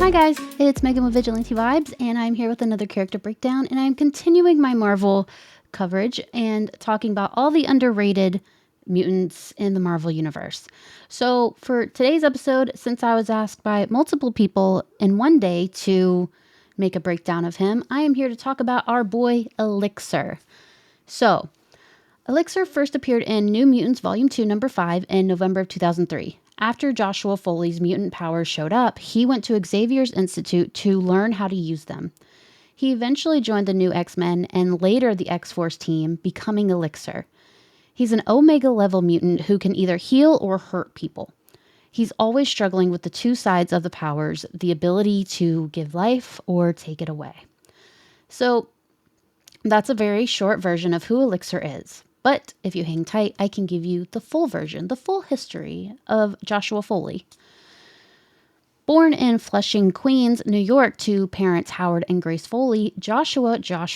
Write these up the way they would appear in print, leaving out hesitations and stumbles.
Hi guys, it's Megan with Vigilante Vibes, and I'm here with another character breakdown, and I'm continuing my Marvel coverage and talking about all the underrated mutants in the Marvel Universe. So for today's episode, since I was asked by multiple people in one day to make a breakdown of him, I am here to talk about our boy Elixir. So, Elixir first appeared in New Mutants Volume 2, Number 5 in November of 2003. After Joshua Foley's mutant powers showed up, he went to Xavier's Institute to learn how to use them. He eventually joined the new X-Men and later the X-Force team, becoming Elixir. He's an Omega-level mutant who can either heal or hurt people. He's always struggling with the two sides of the powers, the ability to give life or take it away. So, that's a very short version of who Elixir is. But if you hang tight, I can give you the full version, the full history of Joshua Foley. Born in Flushing, Queens, New York to parents Howard and Grace Foley, Josh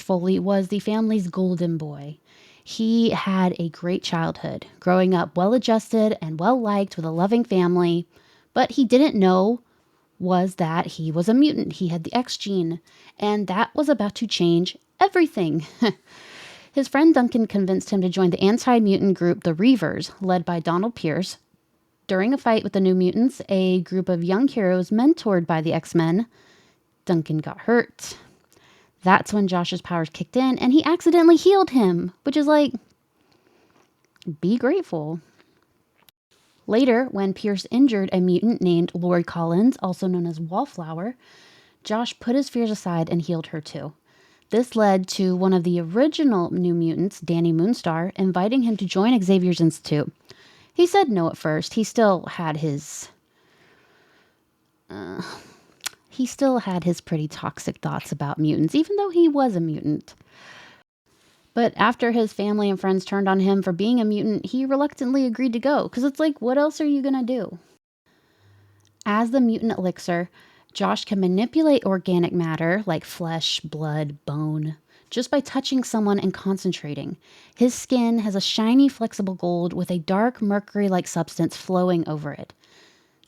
Foley was the family's golden boy. He had a great childhood, growing up well-adjusted and well-liked with a loving family, but he didn't know was that he was a mutant. He had the X gene, and that was about to change everything. His friend Duncan convinced him to join the anti-mutant group, the Reavers, led by Donald Pierce. During a fight with the New Mutants, a group of young heroes mentored by the X-Men, Duncan got hurt. That's when Josh's powers kicked in, and he accidentally healed him, which is like, be grateful. Later, when Pierce injured a mutant named Lori Collins, also known as Wallflower, Josh put his fears aside and healed her too. This led to one of the original New Mutants, Danny Moonstar, inviting him to join Xavier's Institute. He said no at first. He still had his pretty toxic thoughts about mutants, even though he was a mutant. But after his family and friends turned on him for being a mutant, he reluctantly agreed to go, because it's like, what else are you going to do? As the mutant Elixir, Josh can manipulate organic matter like flesh, blood, bone, just by touching someone and concentrating. His skin has a shiny, flexible gold with a dark mercury-like substance flowing over it.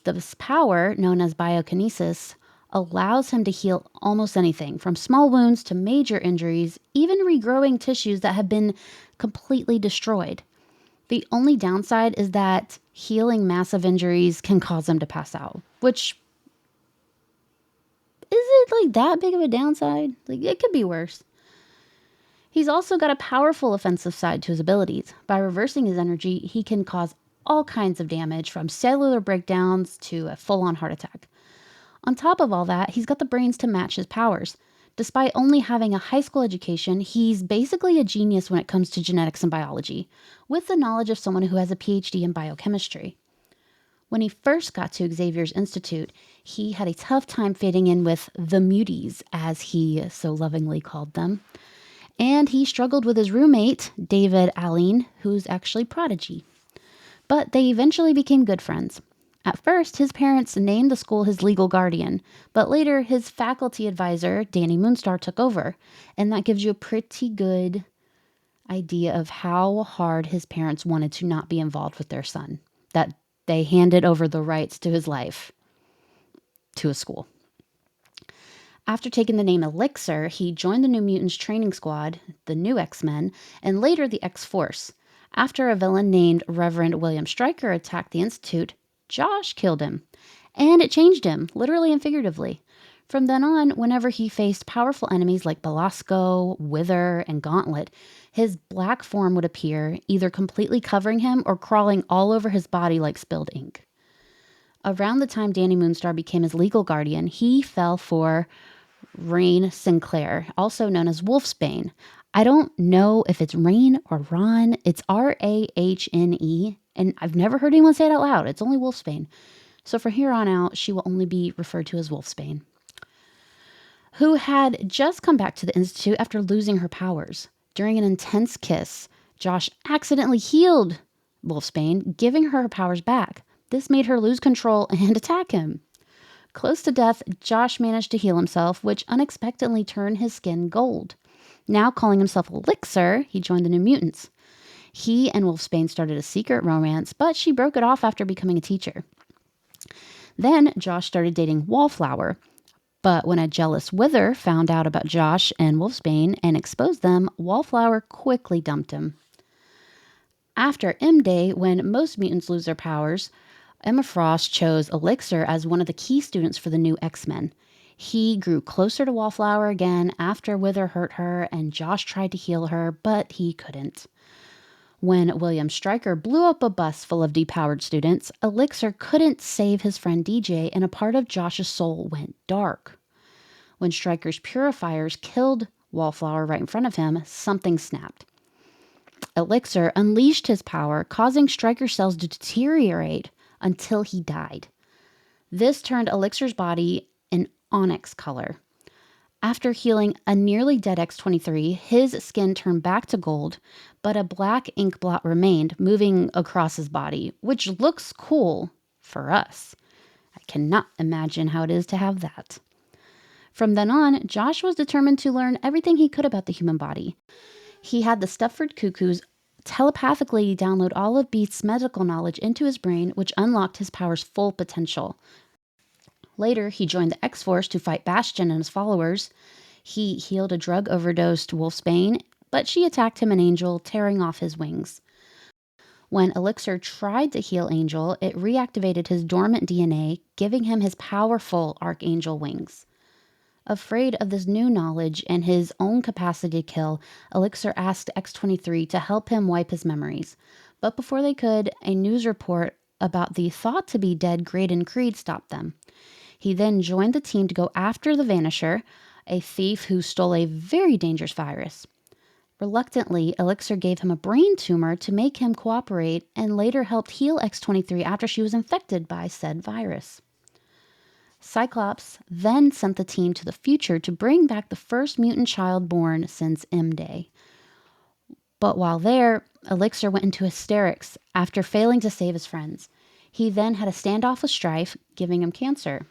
This power, known as biokinesis, allows him to heal almost anything, from small wounds to major injuries, even regrowing tissues that have been completely destroyed. The only downside is that healing massive injuries can cause him to pass out, which is it like that big of a downside? Like, it could be worse. He's also got a powerful offensive side to his abilities. By reversing his energy, he can cause all kinds of damage, from cellular breakdowns to a full-on heart attack. On top of all that, he's got the brains to match his powers. Despite only having a high school education, he's basically a genius when it comes to genetics and biology, with the knowledge of someone who has a PhD in biochemistry. When he first got to Xavier's Institute, he had a tough time fitting in with the muties, as he so lovingly called them. And he struggled with his roommate, David Allen, who's actually Prodigy. But they eventually became good friends. At first, his parents named the school his legal guardian, but later his faculty advisor, Danny Moonstar, took over. And that gives you a pretty good idea of how hard his parents wanted to not be involved with their son. That they handed over the rights to his life to a school. After taking the name Elixir, he joined the New Mutants training squad, the new X-Men, and later the X-Force. After a villain named Reverend William Stryker attacked the Institute, Josh killed him. And it changed him, literally and figuratively. From then on, whenever he faced powerful enemies like Belasco, Wither, and Gauntlet, his black form would appear, either completely covering him or crawling all over his body like spilled ink. Around the time Danny Moonstar became his legal guardian, he fell for Rain Sinclair, also known as Wolfsbane. I don't know if it's Rain or Ron. It's Rahne, and I've never heard anyone say it out loud. It's only Wolfsbane. So from here on out, she will only be referred to as Wolfsbane, who had just come back to the Institute after losing her powers. During an intense kiss, Josh accidentally healed Wolfsbane, giving her powers back. This made her lose control and attack him. Close to death, Josh managed to heal himself, which unexpectedly turned his skin gold. Now calling himself Elixir, he joined the New Mutants. He and Wolfsbane started a secret romance, but she broke it off after becoming a teacher. Then Josh started dating Wallflower. But when a jealous Wither found out about Josh and Wolfsbane and exposed them, Wallflower quickly dumped him. After M Day, when most mutants lose their powers, Emma Frost chose Elixir as one of the key students for the new X-Men. He grew closer to Wallflower again after Wither hurt her, and Josh tried to heal her, but he couldn't. When William Stryker blew up a bus full of depowered students, Elixir couldn't save his friend DJ, and a part of Josh's soul went dark. When Stryker's purifiers killed Wallflower right in front of him, something snapped. Elixir unleashed his power, causing Stryker's cells to deteriorate until he died. This turned Elixir's body an onyx color. After healing a nearly dead X-23, his skin turned back to gold, but a black ink blot remained, moving across his body, which looks cool for us. I cannot imagine how it is to have that. From then on, Josh was determined to learn everything he could about the human body. He had the Stepford Cuckoos telepathically download all of Beast's medical knowledge into his brain, which unlocked his power's full potential. Later, he joined the X-Force to fight Bastion and his followers. He healed a drug-overdosed Wolfsbane, but she attacked him and Angel, tearing off his wings. When Elixir tried to heal Angel, it reactivated his dormant DNA, giving him his powerful Archangel wings. Afraid of this new knowledge and his own capacity to kill, Elixir asked X-23 to help him wipe his memories. But before they could, a news report about the thought-to-be-dead Graydon Creed stopped them. He then joined the team to go after the Vanisher, a thief who stole a very dangerous virus. Reluctantly, Elixir gave him a brain tumor to make him cooperate and later helped heal X-23 after she was infected by said virus. Cyclops then sent the team to the future to bring back the first mutant child born since M-Day. But while there, Elixir went into hysterics after failing to save his friends. He then had a standoff with Strife, giving him cancer.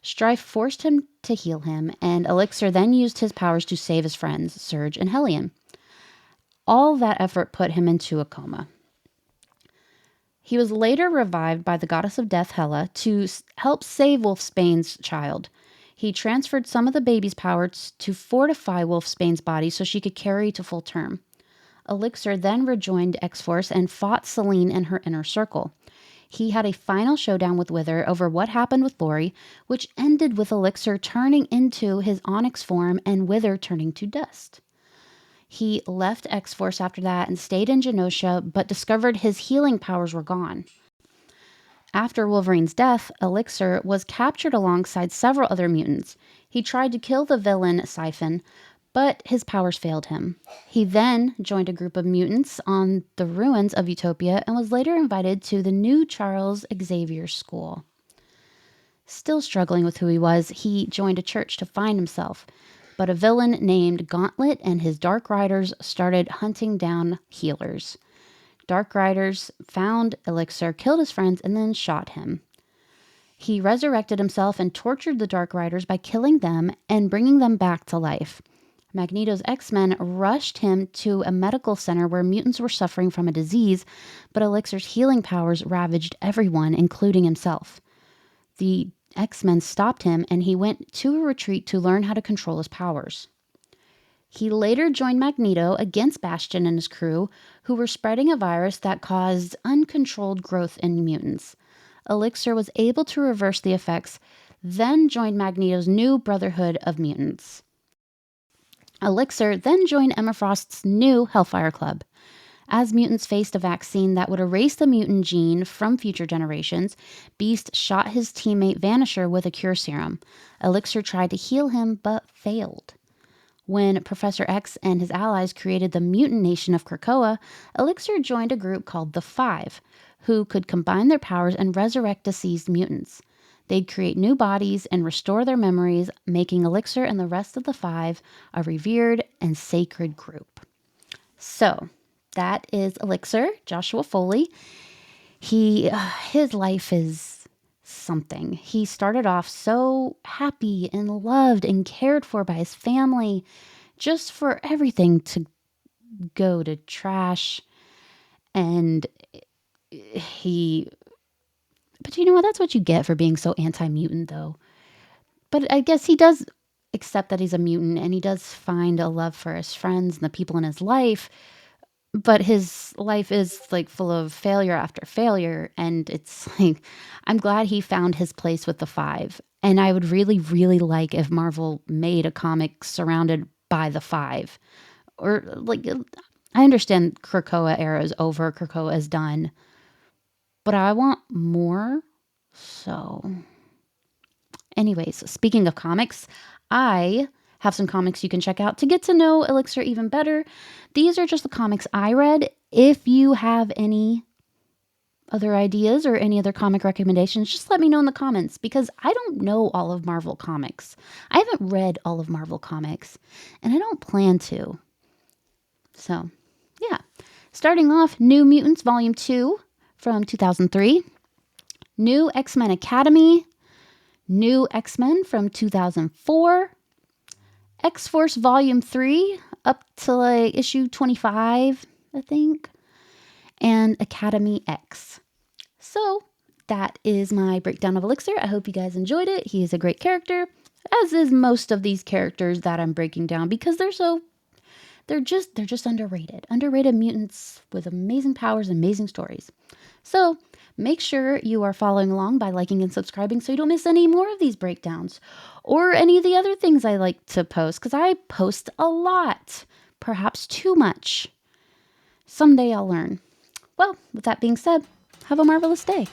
Strife forced him to heal him, and Elixir then used his powers to save his friends, Surge and Hellion. All that effort put him into a coma. He was later revived by the goddess of death, Hela, to help save Wolfsbane's child. He transferred some of the baby's powers to fortify Wolfsbane's body so she could carry to full term. Elixir then rejoined X-Force and fought Selene and her inner circle. He had a final showdown with Wither over what happened with Lori, which ended with Elixir turning into his Onyx form and Wither turning to dust. He left X-Force after that and stayed in Genosha, but discovered his healing powers were gone. After Wolverine's death, Elixir was captured alongside several other mutants. He tried to kill the villain Siphon, but his powers failed him. He then joined a group of mutants on the ruins of Utopia and was later invited to the new Charles Xavier School. Still struggling with who he was, he joined a church to find himself. But a villain named Gauntlet and his Dark Riders started hunting down healers. Dark Riders found Elixir, killed his friends, and then shot him. He resurrected himself and tortured the Dark Riders by killing them and bringing them back to life. Magneto's X-Men rushed him to a medical center where mutants were suffering from a disease, but Elixir's healing powers ravaged everyone, including himself. The X-Men stopped him, and he went to a retreat to learn how to control his powers. He later joined Magneto against Bastion and his crew, who were spreading a virus that caused uncontrolled growth in mutants. Elixir was able to reverse the effects, then joined Magneto's new Brotherhood of Mutants. Elixir then joined Emma Frost's new Hellfire Club. As mutants faced a vaccine that would erase the mutant gene from future generations, Beast shot his teammate Vanisher with a cure serum. Elixir tried to heal him, but failed. When Professor X and his allies created the mutant nation of Krakoa, Elixir joined a group called the Five, who could combine their powers and resurrect deceased mutants. They'd create new bodies and restore their memories, making Elixir and the rest of the Five a revered and sacred group. So, that is Elixir, Joshua Foley. His life is something. He started off so happy and loved and cared for by his family, just for everything to go to trash. And but you know what? That's what you get for being so anti-mutant, though. But I guess he does accept that he's a mutant, and he does find a love for his friends and the people in his life. But his life is like full of failure after failure. And it's like, I'm glad he found his place with the Five. And I would really, really like if Marvel made a comic surrounded by the Five. Or like, I understand Krakoa era is over, Krakoa is done, but I want more. So, anyways, speaking of comics, I have some comics you can check out to get to know Elixir even better. These are just the comics I read. If you have any other ideas or any other comic recommendations, just let me know in the comments because I don't know all of Marvel comics. I haven't read all of Marvel comics, and I don't plan to. So, yeah. Starting off, New Mutants Volume 2 from 2003. New X-Men Academy. New X-Men from 2004. X-Force Volume 3 up to like issue 25, I think. And Academy X. So that is my breakdown of Elixir. I hope you guys enjoyed it. He is a great character, as is most of these characters that I'm breaking down because they're just underrated. Underrated mutants with amazing powers, amazing stories. So make sure you are following along by liking and subscribing so you don't miss any more of these breakdowns or any of the other things I like to post because I post a lot, perhaps too much. Someday I'll learn. Well, with that being said, have a marvelous day.